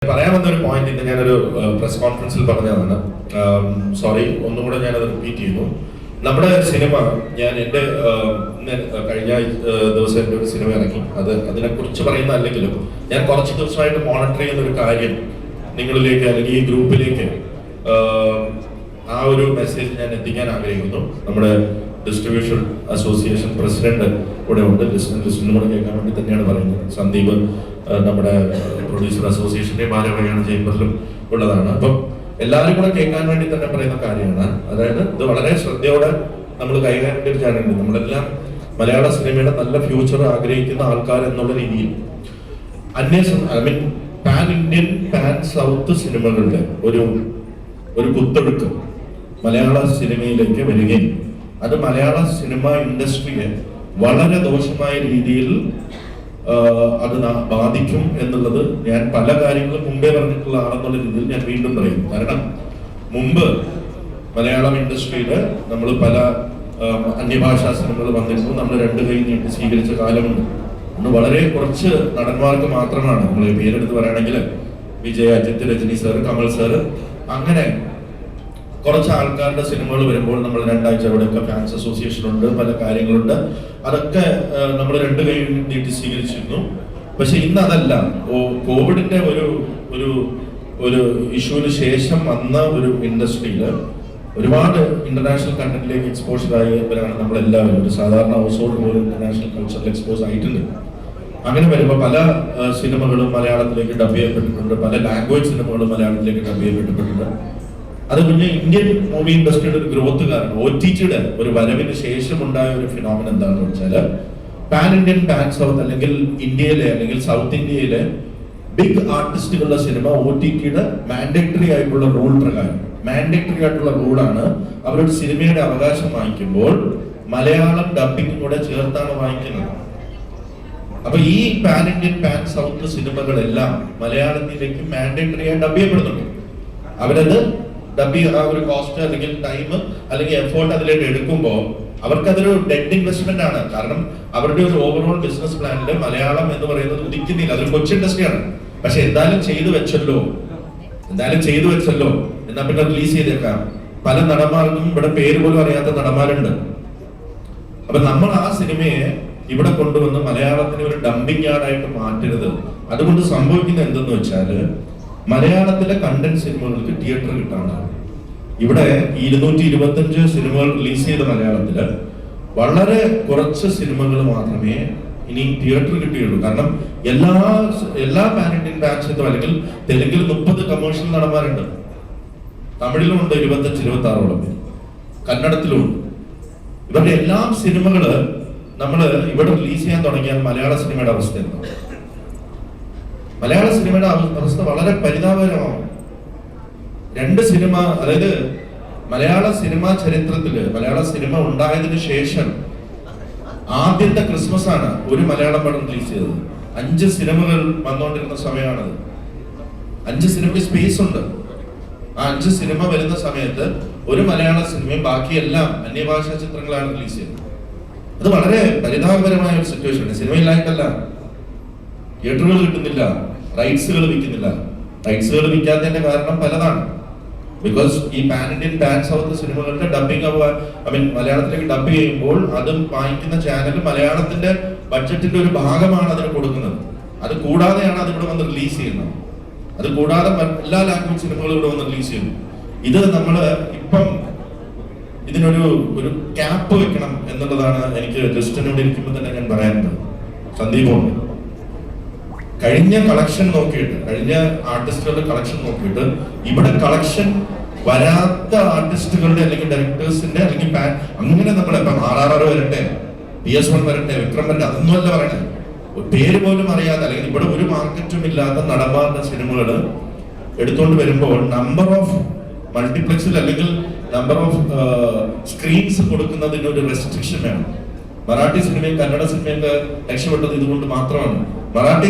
പറയാൻ വന്നൊരു പോയിന്റ് ഇന്ന് ഞാനൊരു പ്രസ് കോൺഫറൻസിൽ പറഞ്ഞതാണ്. സോറി, ഒന്നും കൂടെ ഞാനത് റിപ്പീറ്റ് ചെയ്യുന്നു. നമ്മുടെ സിനിമ ഞാൻ എൻ്റെ കഴിഞ്ഞ ദിവസം എൻ്റെ ഒരു സിനിമ ഇറങ്ങി. അതിനെക്കുറിച്ച് പറയുന്ന അല്ലെങ്കിലും ഞാൻ കുറച്ച് ദിവസമായിട്ട് മോണിറ്റർ ചെയ്യുന്ന ഒരു കാര്യം നിങ്ങളിലേക്ക് അല്ലെങ്കിൽ ഈ ഗ്രൂപ്പിലേക്ക് ആ ഒരു മെസ്സേജ് ഞാൻ എത്തിക്കാൻ ആഗ്രഹിക്കുന്നു. നമ്മുടെ ഡിസ്ട്രിബ്യൂഷൻ അസോസിയേഷൻ പ്രസിഡന്റ് കൂടെ ഉണ്ട്. ലിസ്റ്റിനും കൂടെ കേൾക്കാൻ വേണ്ടി തന്നെയാണ് പറയുന്നത്. സന്ദീപ് നമ്മുടെ പ്രൊഡ്യൂസർ അസോസിയേഷന്റെ ഭാരവാഹിയാണ്, ചേംബറിലും ഉള്ളതാണ്. അപ്പം എല്ലാവരും കൂടെ കേൾക്കാൻ വേണ്ടി തന്നെ പറയുന്ന കാര്യമാണ്. അതായത് ഇത് വളരെ ശ്രദ്ധയോടെ നമ്മൾ കൈകാര്യം ഒരു ചാനലുണ്ട്. നമ്മളെല്ലാം മലയാള സിനിമയുടെ നല്ല ഫ്യൂച്ചർ ആഗ്രഹിക്കുന്ന ആൾക്കാർ എന്നുള്ള രീതിയിൽ പാൻ ഇന്ത്യൻ പാൻ സൗത്ത് സിനിമകളുടെ ഒരു കുത്തൊഴുക്ക് മലയാള സിനിമയിലേക്ക് വരികയും അത് മലയാള സിനിമ ഇൻഡസ്ട്രിയെ വളരെ ദോഷമായ രീതിയിൽ അത് ബാധിക്കും എന്നുള്ളത് ഞാൻ പല കാര്യങ്ങളും മുമ്പേ പറഞ്ഞിട്ടുള്ള ആളെന്നുള്ള രീതിയിൽ ഞാൻ വീണ്ടും പറയും. കാരണം മുമ്പ് മലയാളം ഇൻഡസ്ട്രിയിൽ നമ്മൾ പല അന്യഭാഷാ സിനിമകൾ വന്നിരുന്നു. നമ്മൾ രണ്ട് കൈ നീട്ടി സ്വീകരിച്ച കാലമുണ്ട്. അന്ന് വളരെ കുറച്ച് നടന്മാർക്ക് മാത്രമാണ്, നമ്മൾ പേരെടുത്ത് പറയുകയാണെങ്കിൽ വിജയ്, അജിത്ത്, രജനി സാർ, കമൽ സാർ, അങ്ങനെ കുറച്ച് ആൾക്കാരുടെ സിനിമകൾ വരുമ്പോൾ നമ്മൾ രണ്ടാഴ്ച അവിടെയൊക്കെ ഫാൻസ് അസോസിയേഷൻ ഉണ്ട്, പല കാര്യങ്ങളുണ്ട്. അതൊക്കെ നമ്മൾ രണ്ട് കൈ നീട്ടി സ്വീകരിച്ചിരുന്നു. പക്ഷെ ഇന്ന് അതല്ല. കോവിഡിന്റെ ഒരു ഇഷ്യൂവിന് ശേഷം വന്ന ഒരു ഇൻഡസ്ട്രിയിൽ ഒരുപാട് ഇന്റർനാഷണൽ കണ്ടന്റിലേക്ക് എക്സ്പോഷർ ആയവരാണ് നമ്മളെല്ലാവരും. ഒരു സാധാരണ ഹൗസ് ഹോൾഡ് പോലും ഇന്റർനാഷണൽ കൾച്ചറിൽ എക്സ്പോസ് ആയിട്ടുണ്ട്. അങ്ങനെ വരുമ്പോൾ പല സിനിമകളും മലയാളത്തിലേക്ക് ഡബ് ചെയ്യപ്പെട്ടിട്ടുണ്ട്. പല ലാംഗ്വേജ് സിനിമകളും മലയാളത്തിലേക്ക് ഡബ് ചെയ്യപ്പെട്ടിട്ടുണ്ട്. അത് പിന്നെ ഇന്ത്യൻ മൂവി ഇൻഡസ്ട്രിയുടെ ഒരു ഗ്രോത്ത് കാരണം OTTയുടെ ഒരു വരവിന് ശേഷം ഉണ്ടായ ഒരു ഫിനോമിനൻ എന്താണെന്ന് വെച്ചാൽ പാൻ ഇന്ത്യൻ പാൻ സൗത്ത് അല്ലെങ്കിൽ ഇന്ത്യയിലെ അല്ലെങ്കിൽ സൗത്ത് ഇന്ത്യയിലെ ബിഗ് ആർട്ടിസ്റ്റുകളുടെ സിനിമ OTTയുടെ മാൻഡേറ്ററി ആയിട്ടുള്ള റൂൾ പ്രകാരം, മാൻഡേറ്ററി ആയിട്ടുള്ള റൂളാണ് അവരുടെ സിനിമയുടെ അവകാശം വാങ്ങിക്കുമ്പോൾ മലയാളം ഡബിംഗ് കൂടെ ചേർത്താണ് വാങ്ങിക്കുന്നത്. അപ്പൊ ഈ പാൻ ഇന്ത്യൻ പാൻ സൗത്ത് സിനിമകളെല്ലാം മലയാളത്തിലേക്ക് മാൻഡേറ്ററി ആയി ഡബ് ചെയ്യപ്പെടുന്നുണ്ട്. അവരത് ഡബ് ആ ഒരു കോസ്റ്റ് അല്ലെങ്കിൽ ടൈം അല്ലെങ്കിൽ എഫേർട്ട് അതിലേക്ക് എടുക്കുമ്പോൾ അവർക്കതൊരു ഡെഡ് ഇൻവെസ്റ്റ്മെന്റ് ആണ്. കാരണം അവരുടെ ഒരു ഓവറോൾ ബിസിനസ് പ്ലാനിൽ മലയാളം എന്ന് പറയുന്നത് ഉദിക്കുന്നില്ല. അതൊരു കൊച്ചു ഇൻഡസ്ട്രിയാണ്. പക്ഷെ എന്തായാലും ചെയ്തു വെച്ചല്ലോ എന്നാ പിന്നെ റിലീസ് ചെയ്തേക്കാം. പല നടന്മാർക്കും ഇവിടെ പേര് പോലും അറിയാത്ത നടന്മാരുണ്ട്. അപ്പൊ നമ്മൾ ആ സിനിമയെ ഇവിടെ കൊണ്ടുവന്ന് മലയാളത്തിന് ഒരു ഡംപിംഗ് യാർഡായിട്ട് മാറ്റരുത്. അതുകൊണ്ട് സംഭവിക്കുന്നത് എന്തെന്ന് വെച്ചാല് മലയാളത്തിലെ കണ്ടന്റ് സിനിമകൾക്ക് തിയേറ്റർ കിട്ടാണ്ടാണ്. ഇവിടെ 225 സിനിമകൾ റിലീസ് ചെയ്ത മലയാളത്തില് വളരെ കുറച്ച് സിനിമകൾ മാത്രമേ ഇനി തിയേറ്റർ കിട്ടുകയുള്ളൂ. കാരണം എല്ലാ പാൻ ഇന്ത്യൻ ബാൻസിലും അല്ലെങ്കിൽ തെലുങ്കിൽ 30 കമേഴ്ഷ്യൽ നടന്മാരുണ്ട്, തമിഴിലുമുണ്ട് 25-26ഓളം പേര്, കന്നഡത്തിലുമുണ്ട്. ഇവരുടെ എല്ലാ സിനിമകള് നമ്മൾ ഇവിടെ റിലീസ് ചെയ്യാൻ തുടങ്ങിയാൽ മലയാള സിനിമയുടെ അവസ്ഥ എന്താണ്? മലയാള സിനിമയുടെ അവസ്ഥ വളരെ പരിതാപകരമാണ്. രണ്ട് സിനിമ, അതായത് മലയാള സിനിമാ ചരിത്രത്തില് മലയാള സിനിമ ഉണ്ടായതിനു ശേഷം ആദ്യത്തെ ക്രിസ്മസ് ആണ് ഒരു മലയാളം പടം റിലീസ് ചെയ്തത്. 5 സിനിമകൾ വന്നുകൊണ്ടിരുന്ന സമയമാണത്. 5 സിനിമയ്ക്ക് സ്പേസ് ഉണ്ട്. ആ 5 സിനിമ വരുന്ന സമയത്ത് ഒരു മലയാള സിനിമയും ബാക്കിയെല്ലാം അന്യഭാഷാ ചിത്രങ്ങളാണ് റിലീസ് ചെയ്തത്. അത് വളരെ പരിതാപകരമായ ഒരു സിറ്റുവേഷൻ ആണ്. സിനിമയിലായിട്ടല്ല, തിയേറ്ററുകൾ കിട്ടുന്നില്ല, റൈറ്റ്സുകൾ വിൽക്കുന്നില്ല. റൈറ്റ്സുകൾ വിൽക്കാത്തതിന്റെ കാരണം പലതാണ്. ബിക്കോസ് ഈ പാൻ ഇന്ത്യൻ പാൻ സൗത്ത് സിനിമകളുടെ ഡബിങ് മലയാളത്തിലേക്ക് ഡബ് ചെയ്യുമ്പോൾ അത് വാങ്ങിക്കുന്ന ചാനൽ മലയാളത്തിന്റെ ബഡ്ജറ്റിന്റെ ഒരു ഭാഗമാണ് അതിന് കൊടുക്കുന്നത്. അത് കൂടാതെയാണ് അതിവിടെ വന്ന് റിലീസ് ചെയ്യുന്നത്. അത് കൂടാതെ എല്ലാ ലാംഗ്വേജ് സിനിമകളും ഇവിടെ വന്ന് റിലീസ് ചെയ്യുന്നു. ഇത് നമ്മള് ഇപ്പം ഇതിനൊരു ക്യാപ്പ് വെക്കണം എന്നുള്ളതാണ് എനിക്ക് ജസ്റ്റിനോട് ഇരിക്കുമ്പോൾ തന്നെ ഞാൻ പറയാനുള്ളത്. സന്ദീപുണ്ട്, കഴിഞ്ഞ കളക്ഷൻ നോക്കിയിട്ട്, കഴിഞ്ഞ ആർട്ടിസ്റ്റുകളുടെ കളക്ഷൻ നോക്കിയിട്ട് ഇവിടെ കളക്ഷൻ വരാത്ത ആർട്ടിസ്റ്റുകളുടെ അല്ലെങ്കിൽ ഡയറക്ടേഴ്സിന്റെ അല്ലെങ്കിൽ അങ്ങനെ നമ്മളിപ്പം RRR വരട്ടെ, PS1 വരട്ടെ, വിക്രം വരട്ടെ, അതൊന്നുമല്ല പറയണേ. പേര് പോലും അറിയാതെ അല്ലെങ്കിൽ ഇവിടെ ഒരു മാർക്കറ്റും ഇല്ലാത്ത നടന്മാരുടെ സിനിമകൾ എടുത്തുകൊണ്ട് വരുമ്പോൾ നമ്പർ ഓഫ് മൾട്ടിപ്ലക്സിൽ അല്ലെങ്കിൽ നമ്പർ ഓഫ് സ്ക്രീൻസ് കൊടുക്കുന്നതിന് ഒരു റെസ്ട്രിക്ഷൻ വേണം. മറാഠി സിനിമയും കന്നഡ സിനിമയൊക്കെ രക്ഷപ്പെട്ടത് ഇതുകൊണ്ട് മാത്രമാണ്. മറാഠി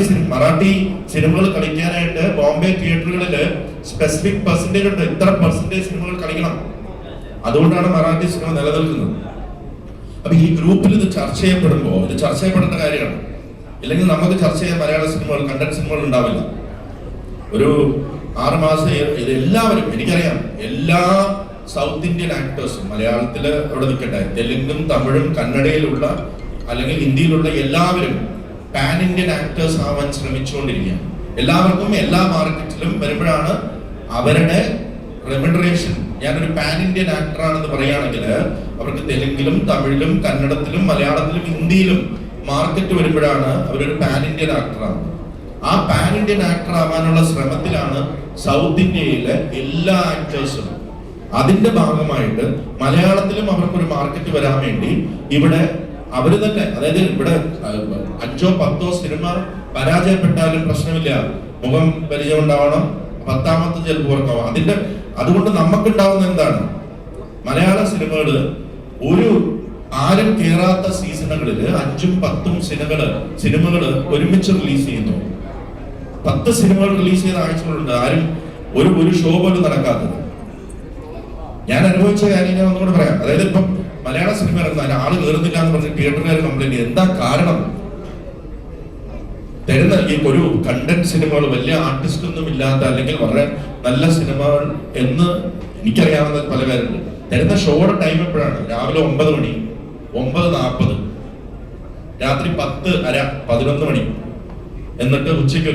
സിനിമകൾ കളിക്കാനായിട്ട് ബോംബെ തിയേറ്ററുകളില് സ്പെസിഫിക് പെർസെന്റേജ് ഉണ്ട്. ഇത്ര പെർസെന്റേജ് സിനിമകൾ കളിക്കണം. അതുകൊണ്ടാണ് മറാഠി സിനിമ നിലനിൽക്കുന്നത്. അപ്പൊ ഈ ഗ്രൂപ്പിൽ ഇത് ചർച്ച ചെയ്യപ്പെടുമ്പോൾ ഇത് ചർച്ച ചെയ്യപ്പെടേണ്ട കാര്യമാണ്. ഇല്ലെങ്കിൽ നമുക്ക് ചർച്ച ചെയ്യാൻ മലയാള സിനിമകൾ, കണ്ടന്റ് സിനിമകൾ ഉണ്ടാവില്ല. ഒരു 6 മാസം ഇത് എല്ലാവരും എനിക്കറിയാം, എല്ലാ സൗത്ത് ഇന്ത്യൻ ആക്ടേഴ്സും മലയാളത്തില് അവിടെ നിൽക്കട്ടെ, തെലുങ്കും തമിഴും കന്നഡയിലുള്ള അല്ലെങ്കിൽ ഹിന്ദിയിലുള്ള എല്ലാവരും പാൻ ഇന്ത്യൻ ആക്ടേഴ്സ് ആവാൻ ശ്രമിച്ചുകൊണ്ടിരിക്കുകയാണ്. എല്ലാവർക്കും എല്ലാ മാർക്കറ്റിലും വരുമ്പോഴാണ് അവരുടെ റെമ്യൂണറേഷൻ. ഞാനൊരു പാൻ ഇന്ത്യൻ ആക്ടർ ആണെന്ന് പറയുകയാണെങ്കിൽ അവർക്ക് തെലുങ്കിലും തമിഴിലും കന്നഡത്തിലും മലയാളത്തിലും ഹിന്ദിയിലും മാർക്കറ്റ് വരുമ്പോഴാണ് അവരൊരു പാൻ ഇന്ത്യൻ ആക്ടറാണ്. ആ പാൻ ഇന്ത്യൻ ആക്ടർ ആവാനുള്ള ശ്രമത്തിലാണ് സൗത്ത് ഇന്ത്യയിലെ എല്ലാ ആക്ടേഴ്സും. അതിന്റെ ഭാഗമായിട്ട് മലയാളത്തിലും അവർക്കൊരു മാർക്കറ്റ് വരാൻ വേണ്ടി ഇവിടെ അവര് തന്നെ, അതായത് ഇവിടെ 5ഓ 10ഓ സിനിമ പരാജയപ്പെട്ടാലും പ്രശ്നമില്ല, മുഖം പരിചയം ഉണ്ടാവണം, 10ാമത്തെ ചിലപ്പോൾ ഓർക്കാവും. അതുകൊണ്ട് നമുക്കുണ്ടാവുന്ന എന്താണ്, മലയാള സിനിമകള് ഒരു ആരും കേറാത്ത സീസണുകളിൽ 5ഉം 10ഉം സിനിമകള് ഒരുമിച്ച് റിലീസ് ചെയ്യുന്നു. 10 സിനിമകൾ റിലീസ് ചെയ്ത ആഴ്ചകളുണ്ട്, ആരും ഒരു ഷോ പോലും നടക്കാത്തത്. ഞാൻ അനുഭവിച്ച കാര്യം ഞാൻ ഒന്നുകൂടെ പറയാം. അതായത് ഇപ്പം മലയാള സിനിമ ഇറങ്ങുന്ന ആള് കയറുന്നില്ല എന്ന് പറഞ്ഞ് തിയേറ്ററുകാർ കംപ്ലൈന്റ് ചെയ്യും. എന്താ കാരണം? തരുന്ന ഈ ഒരു കണ്ടന്റ് സിനിമകൾ, വലിയ ആർട്ടിസ്റ്റ് ഒന്നും ഇല്ലാത്ത അല്ലെങ്കിൽ വളരെ നല്ല സിനിമകൾ എന്ന് എനിക്കറിയാവുന്ന പല പേരുണ്ട്. തരുന്ന ഷോയുടെ ടൈം എപ്പോഴാണ്? രാവിലെ 9 മണി, 9:40, രാത്രി 10:30, 11 മണി. എന്നിട്ട് ഉച്ചയ്ക്ക്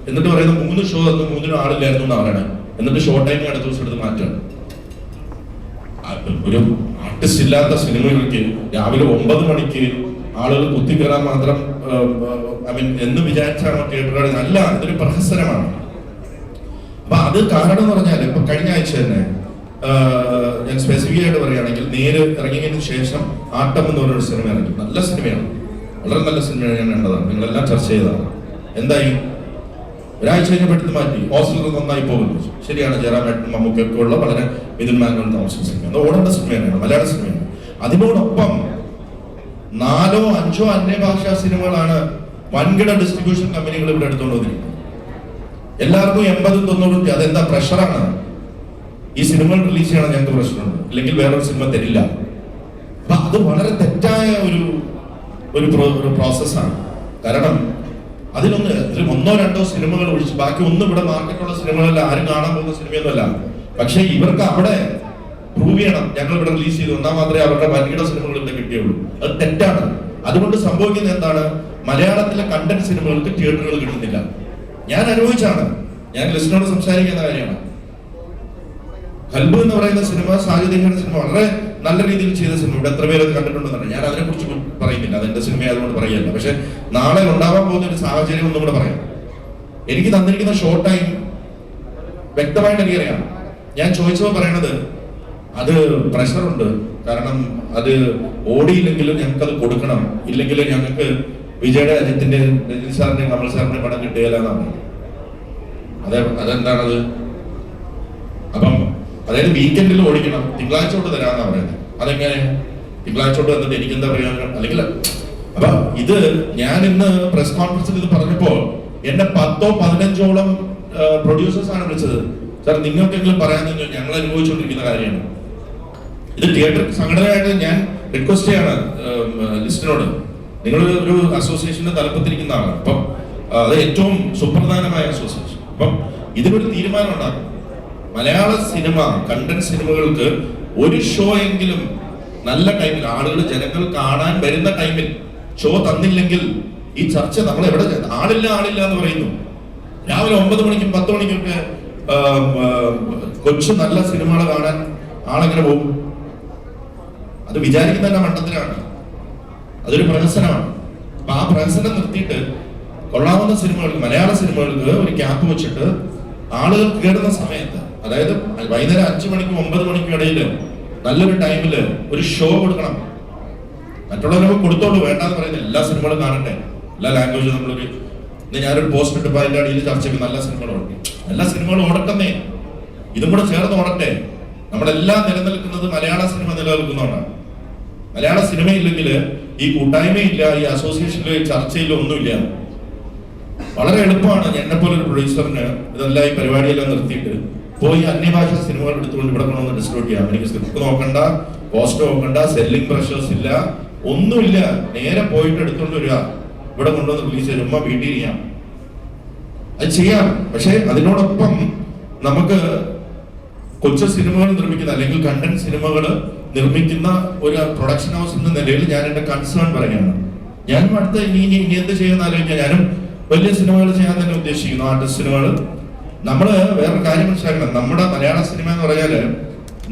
എന്നിട്ട് പറയുന്ന 3 ഷോ തന്നു, 3 ആളില്ലായിരുന്നു എന്ന് പറയണേ. എന്നിട്ട് ഷോ ടൈം അടുത്ത ദിവസം എടുത്ത് മാറ്റാണ്. ഒരു ആർട്ടിസ്റ്റ് ഇല്ലാത്ത സിനിമകൾക്ക് രാവിലെ 9 മണിക്ക് ആളുകൾ കുത്തിക്കയറാൻ മാത്രം എന്ന് വിചാരിച്ചാണ് തിയേറ്ററുകളിൽ. അല്ല, ഇതൊരു പ്രഹസനമാണ്. അപ്പൊ അത് കാരണം എന്ന് പറഞ്ഞാൽ ഇപ്പൊ കഴിഞ്ഞ ആഴ്ച തന്നെ ഞാൻ സ്പെസിഫിക് ആയിട്ട് പറയുകയാണെങ്കിൽ, നേര് ഇറങ്ങിയതിനു ശേഷം ആട്ടം എന്ന് പറഞ്ഞൊരു സിനിമ ഇറങ്ങി. നല്ല സിനിമയാണ്, വളരെ നല്ല സിനിമയാണ്. ഞാൻ കണ്ടതാണ്, നിങ്ങളെല്ലാം ചർച്ച ചെയ്തതാണ്. എന്തായി? ഒരാഴ്ച കഴിഞ്ഞപ്പോഴത്തെ മാറ്റി. ഹോസ്റ്റലിൽ നന്നായി പോകുന്നു. ശരിയാണ്, ജയറാമേട്ടനും മമ്മൂക്കൊക്കെ ഉള്ള വളരെ മിഥുന്മാരുടെ താമസിക്കുന്ന സിനിമ, അത് ഓടേണ്ട സിനിമയാണ്, മലയാള സിനിമയാണ്. അതിനോടൊപ്പം 4ഓ 5ഓ അന്യഭാഷാ സിനിമകളാണ് വൻകിട ഡിസ്ട്രിബ്യൂഷൻ കമ്പനികൾ ഇവിടെ എടുത്തുകൊണ്ട് വന്നിരിക്കുന്നത്. എല്ലാവർക്കും 80ഉം 90ഉം. അതെന്താ? പ്രഷറാണ്. ഈ സിനിമകൾ റിലീസ് ചെയ്യണം, ഞങ്ങൾക്ക് പ്രശ്നമുണ്ട്, ഇല്ലെങ്കിൽ വേറൊരു സിനിമ തരില്ല. അപ്പൊ അത് വളരെ തെറ്റായ ഒരു പ്രോസസ്സാണ്. കാരണം അതിലൊന്ന് 1ഓ 2ഓ സിനിമകൾ ഒഴിച്ച് ബാക്കി ഒന്നും ഇവിടെ മാർക്കറ്റുള്ള സിനിമകളല്ല, ആരും കാണാൻ പോകുന്ന സിനിമയൊന്നുമല്ല. പക്ഷെ ഇവർക്ക് അവിടെ പ്രൂവ് ചെയ്യണം, ഞങ്ങൾ ഇവിടെ റിലീസ് ചെയ്തു, എന്നാൽ മാത്രമേ അവരുടെ വൻകിട സിനിമകൾ ഇവിടെ കിട്ടിയുള്ളൂ. അത് തെറ്റാണ്. അതുകൊണ്ട് സംഭവിക്കുന്നത് എന്താണ്? മലയാളത്തിലെ കണ്ടന്റ് സിനിമകൾക്ക് തിയേറ്ററുകൾ കിട്ടുന്നില്ല. ഞാൻ അനുഭവിച്ചാണ്, ഞാൻ ലിസ്റ്റിനോട് സംസാരിക്കുന്ന കാര്യമാണ്. ഹൽബു എന്ന് പറയുന്ന സിനിമ, സാജിദിന്റെ സിനിമ, വളരെ നല്ല രീതിയിൽ ചെയ്ത സിനിമ. ഇവിടെ എത്ര പേര് അത് കണ്ടിട്ടുണ്ടെന്നാണ്. ഞാൻ അതിനെ കുറിച്ച് പറയുന്നില്ല, അതെന്റെ സിനിമ അതുകൊണ്ട് പറയല്ല. പക്ഷെ നാളെ ഉണ്ടാവാൻ പോകുന്ന ഒരു സാഹചര്യം ഒന്നും കൂടെ പറയാം. എനിക്ക് തന്നിരിക്കുന്ന ഷോർട്ട് ടൈം വ്യക്തമായിട്ട് എനിക്കറിയാം. ഞാൻ ചോദിച്ചപ്പോൾ പറയണത് അത് പ്രഷറുണ്ട്, കാരണം അത് ഓടിയില്ലെങ്കിലും ഞങ്ങൾക്ക് അത് കൊടുക്കണം, ഇല്ലെങ്കിൽ ഞങ്ങൾക്ക് വിജയുടെ, അജിത്തിന്റെ, രജനി സാറിന്റെ, കമൽ സാറിന്റെ പടം കിട്ടുകയില്ല എന്നാണ്. അതെന്താണത്? അപ്പം അതായത് വീക്കെൻഡിൽ ഓടിക്കണം, തിങ്കളാഴ്ച തൊട്ട് തരാമെന്നാ പറയുന്നത്. അതെങ്ങനെ? തിങ്കളാഴ്ച തൊട്ട് വന്നിട്ട് എനിക്ക് എന്താ പ്രയോജനം? അല്ലെങ്കിൽ അപ്പൊ ഇത് ഞാൻ ഇന്ന് പ്രസ് കോൺഫറൻസിൽ ഇത് പറഞ്ഞപ്പോ എന്നെ 10ഓ 15ഓളം പ്രൊഡ്യൂസേഴ്സ് ആണ് വിളിച്ചത്. സാർ, നിങ്ങൾക്കെങ്കിലും പറയാമെന്ന്. ഞങ്ങൾ അനുഭവിച്ചുകൊണ്ടിരിക്കുന്ന കാര്യമാണ് ഇത്. തിയേറ്റർ സംഘടനയായിട്ട് ഞാൻ റിക്വസ്റ്റ് ചെയ്യാണ് ലിസ്റ്റിനോട്, നിങ്ങൾ ഒരു അസോസിയേഷന്റെ തലപ്പത്തിരിക്കുന്ന ആളാണ്. അപ്പം അത് ഏറ്റവും സുപ്രധാനമായ അസോസിയേഷൻ. അപ്പം ഇതിനൊരു തീരുമാനം ഉണ്ടാക്കും. മലയാള സിനിമ, കണ്ടന്റ് സിനിമകൾക്ക് ഒരു ഷോ എങ്കിലും നല്ല ടൈമിൽ, ആളുകൾ, ജനങ്ങൾ കാണാൻ വരുന്ന ടൈമിൽ ഷോ തന്നില്ലെങ്കിൽ ഈ ചർച്ച നമ്മൾ എവിടെ? ആളില്ല എന്ന് പറയുന്നു. രാവിലെ 9 മണിക്കും 10 മണിക്കൊക്കെ കൊച്ചു നല്ല സിനിമകൾ കാണാൻ ആളെങ്ങനെ പോകും? അത് വിചാരിക്കുന്ന മണ്ഡലത്തിലാണ്. അതൊരു പ്രഹസനമാണ്. അപ്പൊ ആ പ്രഹസനം നിർത്തിയിട്ട് കൊള്ളാവുന്ന സിനിമകൾക്ക്, മലയാള സിനിമകൾക്ക് ഒരു ക്യാമ്പ് വെച്ചിട്ട് ആളുകൾ കയറുന്ന സമയത്ത്, അതായത് വൈകുന്നേരം 5 മണിക്കും 9 മണിക്കും ഇടയിൽ നല്ലൊരു ടൈമില് ഒരു ഷോ കൊടുക്കണം. മറ്റുള്ളവരൊക്കെ കൊടുത്തോളൂ, വേണ്ടാന്ന് പറയുന്നത്. എല്ലാ സിനിമകളും കാണട്ടെ, എല്ലാ ലാംഗ്വേജും. ഞാനൊരു പോസ്റ്റ് ഇട്ടപ്പോൾ അതിന്റെ അടിയിൽ ചർച്ചയ്ക്ക് നല്ല സിനിമകളുണ്ട്. എല്ലാ സിനിമകളും ഓടട്ടെന്നേ, ഇതും കൂടെ ചേർന്ന് ഓടട്ടെ. നമ്മളെല്ലാം നിലനിൽക്കുന്നത് മലയാള സിനിമ നിലനിൽക്കുന്നതുകൊണ്ടാണ്. മലയാള സിനിമയില്ലെങ്കിൽ ഈ കൂട്ടായ്മയില്ല, ഈ അസോസിയേഷനിലെ ചർച്ചയിലോ ഒന്നുമില്ല. വളരെ എളുപ്പമാണ് എന്നെ പോലെ ഒരു പ്രൊഡ്യൂസറിന് ഇതെല്ലാം, ഈ പരിപാടിയെല്ലാം നിർത്തിയിട്ട് പോയി അന്യഭാഷ സിനിമകൾ എടുത്തുകൊണ്ട് ഇവിടെ കൊണ്ടുവന്ന് ഡിസ്ട്രിബ്യൂട്ട് ചെയ്യാം. എനിക്ക് സ്ക്രിപ്റ്റ് നോക്കണ്ട, കോസ്റ്റ് നോക്കണ്ട, സെല്ലിംഗ് പ്രഷേഴ്സ് ഇല്ല, ഒന്നുമില്ല. നേരെ പോയിട്ട് എടുത്തുകൊണ്ട് വരിക, ഇവിടെ കൊണ്ടുവന്ന് റിലീസ് ചെയ്ത് ചുമ്മാ വീട്ടിൽ ചെയ്യാം. അത് ചെയ്യാം. പക്ഷെ അതിനോടൊപ്പം നമുക്ക് കൊച്ചു സിനിമകൾ നിർമ്മിക്കുന്ന അല്ലെങ്കിൽ കണ്ടന്റ് സിനിമകൾ നിർമ്മിക്കുന്ന ഒരു പ്രൊഡക്ഷൻ ഹൗസ് എന്ന നിലയിൽ ഞാൻ എന്റെ കൺസേൺ പറയുകയാണ്. ഞാനും അടുത്ത ഇനി എന്ത് ചെയ്യുന്ന ആലോചിക്കാൻ, ഞാനും വലിയ സിനിമകൾ ചെയ്യാൻ തന്നെ ഉദ്ദേശിക്കുന്നു, ആർട്ടിസ്റ്റ് സിനിമകൾ. നമ്മള് വേറൊരു കാര്യം മനസ്സിലാക്കണം, നമ്മുടെ മലയാള സിനിമ എന്ന് പറഞ്ഞാല്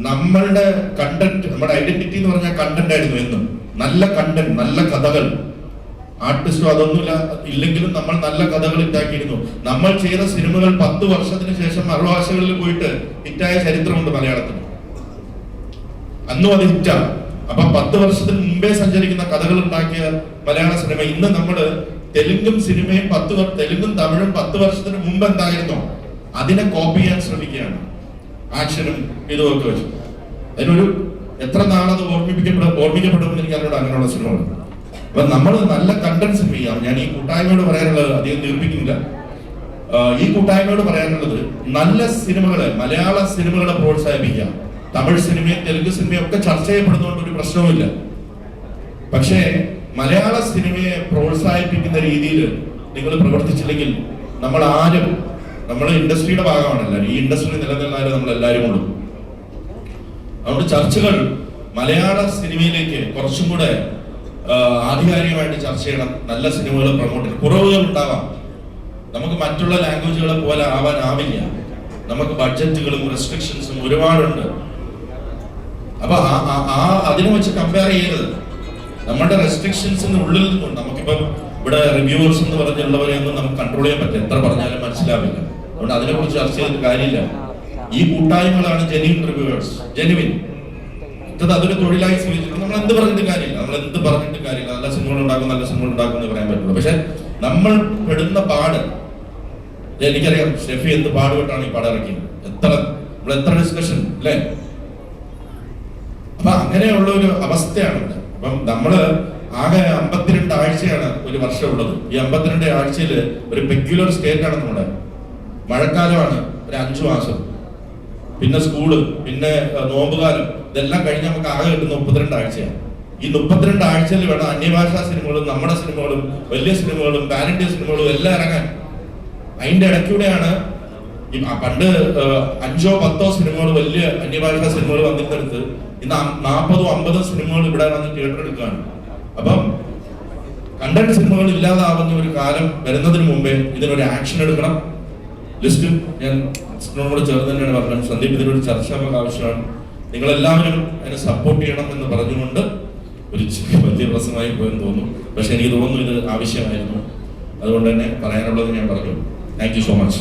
നമ്മളുടെ കണ്ടന്റ്, നമ്മുടെ ഐഡന്റിറ്റി എന്ന് പറഞ്ഞാൽ കണ്ടന്റ് ആയിരുന്നു എന്നും. നല്ല കണ്ടന്റ്, നല്ല കഥകൾ. ആർട്ടിസ്റ്റോ അതൊന്നുമില്ല ഇല്ലെങ്കിലും നമ്മൾ നല്ല കഥകൾ ഉണ്ടാക്കിയിരുന്നു. നമ്മൾ ചെയ്ത സിനിമകൾ 10 വർഷത്തിന് ശേഷം മറുഭാഷകളിൽ പോയിട്ട് ഹിറ്റായ ചരിത്രമുണ്ട് മലയാളത്തിൽ. അന്നും അത് ഹിറ്റാണ്. അപ്പൊ 10 വർഷത്തിന് മുമ്പേ സഞ്ചരിക്കുന്ന കഥകൾ ഉണ്ടാക്കിയ മലയാള സിനിമ ഇന്ന് നമ്മള് തെലുങ്കും സിനിമയും തെലുങ്കും തമിഴും 10 വർഷത്തിന് മുമ്പ് എന്തായിരുന്നോ അതിനെ കോപ്പി ചെയ്യാൻ ശ്രമിക്കുകയാണ്, ആക്ഷനും ഇതുമൊക്കെ വെച്ച്. അതിനൊരു എത്ര നാളത് ഓർമ്മിക്കപ്പെടുമെന്ന് എനിക്കറിയാം അങ്ങനെയുള്ള സിനിമകൾ. അപ്പൊ നമ്മൾ നല്ല കണ്ടന്റ് സിനിമ ചെയ്യാം. ഞാൻ ഈ കൂട്ടായ്മയോട് പറയാനുള്ളത്, അധികം ദീർഘിക്കുന്നില്ല, ഈ കൂട്ടായ്മയോട് പറയാനുള്ളത് നല്ല സിനിമകളെ, മലയാള സിനിമകളെ പ്രോത്സാഹിപ്പിക്കാം. തമിഴ് സിനിമയും തെലുങ്ക് സിനിമയും ഒക്കെ ചർച്ച ചെയ്യപ്പെടുന്നതുകൊണ്ട് ഒരു പ്രശ്നവുമില്ല. പക്ഷേ മലയാള സിനിമയെ പ്രോത്സാഹിപ്പിക്കുന്ന രീതിയിൽ നിങ്ങൾ പ്രവർത്തിച്ചില്ലെങ്കിൽ നമ്മൾ ഇൻഡസ്ട്രിയുടെ ഭാഗമാണല്ലോ. ഈ ഇൻഡസ്ട്രി നിലനിന്നാലും നമ്മൾ എല്ലാവരും ഉള്ളൂ. അതുകൊണ്ട് ചർച്ചകൾ മലയാള സിനിമയിലേക്ക് കുറച്ചും കൂടെ ആധികാരികമായിട്ട് ചർച്ച ചെയ്യണം. നല്ല സിനിമകൾ പ്രൊമോട്ട് ചെയ്യണം. കുറവുകൾ ഉണ്ടാവാം, നമുക്ക് മറ്റുള്ള ലാംഗ്വേജുകളെ പോലെ ആവാനാവില്ല. നമുക്ക് ബഡ്ജറ്റുകളും റെസ്ട്രിക്ഷൻസും ഒരുപാടുണ്ട്. അപ്പൊ അതിനെ വെച്ച് കമ്പയർ ചെയ്യരുത്. നമ്മുടെ റെസ്ട്രിക്ഷൻസിന് ഉള്ളിൽ നിന്നും നമുക്കിപ്പം ഇവിടെ റിവ്യൂവേഴ്സ് എന്ന് പറഞ്ഞുള്ളവരെയൊന്നും നമുക്ക് കൺട്രോൾ ചെയ്യാൻ പറ്റില്ല, എത്ര പറഞ്ഞാലും മനസ്സിലാവില്ല. അതുകൊണ്ട് അതിനെ കുറിച്ച് ചർച്ച ചെയ്തിട്ട് കാര്യമില്ല. ഈ കൂട്ടായ്മകളാണ് ജെന്യുവിൻ റിവ്യൂവേഴ്സ്, ജെന്യുവിൻ. അതൊരു തൊഴിലായി സ്വീകരിച്ചിട്ട് നമ്മൾ എന്ത് പറഞ്ഞിട്ട് കാര്യമില്ല, നല്ല സിനിമകൾ ഉണ്ടാക്കും എന്ന് പറയാൻ പറ്റുള്ളൂ. പക്ഷെ നമ്മൾ പെടുന്ന പാട്, എനിക്കറിയാം ഷെഫി എന്ത് പാടുപെട്ടാണ് ഈ പടം ഇറക്കിയത്, എത്ര ഡിസ്കഷൻ അല്ലേ. അപ്പൊ അങ്ങനെയുള്ള ഒരു അവസ്ഥയാണ്. അപ്പം നമ്മള് ആകെ 52 ആഴ്ചയാണ് ഒരു വർഷം ഉള്ളത്. ഈ 52 ആഴ്ചയിൽ ഒരു പെക്യുലർ സ്റ്റേറ്റ് ആണ് നമ്മുടെ. മഴക്കാലമാണ് ഒരു 5 മാസം, പിന്നെ സ്കൂള്, പിന്നെ നോമ്പുകാലം, ഇതെല്ലാം കഴിഞ്ഞ് നമുക്ക് ആകെ കിട്ടുന്ന 32 ആഴ്ചയാണ്. ഈ 32 ആഴ്ചയിൽ വേണം അന്യഭാഷാ സിനിമകളും നമ്മുടെ സിനിമകളും വലിയ സിനിമകളും പാൻ ഇന്ത്യ സിനിമകളും എല്ലാം ഇറങ്ങാൻ. അതിന്റെ ഇടയ്ക്കൂടെയാണ് പണ്ട് 5ഓ 10ഓ സിനിമകൾ, വലിയ അന്യഭാഷാ സിനിമകൾ വന്നിട്ടെടുത്ത് ഇന്ന് 40ഓ 50ഓ സിനിമകൾ ഇവിടെ വന്ന് തിയേറ്റർ എടുക്കുകയാണ്. അപ്പം കണ്ടന്റ് സിനിമകൾ ഇല്ലാതാവുന്ന ഒരു കാലം വരുന്നതിന് മുമ്പേ ഇതിനൊരു ആക്ഷൻ എടുക്കണം. ലിസ്റ്റ് ഞാൻ കൂടെ ചേർന്ന് തന്നെയാണ് പറഞ്ഞത്. സന്ദീപ്, ഇതിനൊരു ചർച്ച നമുക്ക് ആവശ്യമാണ്. നിങ്ങളെല്ലാവരും അതിനെ സപ്പോർട്ട് ചെയ്യണം എന്ന് പറഞ്ഞുകൊണ്ട് ഒരു വലിയ പ്രശ്നമായി പോയെന്ന് തോന്നുന്നു. പക്ഷെ എനിക്ക് തോന്നുന്നു ഇത് ആവശ്യമായിരുന്നു. അതുകൊണ്ട് തന്നെ പറയാനുള്ളത് ഞാൻ പറഞ്ഞു. Thank you so much.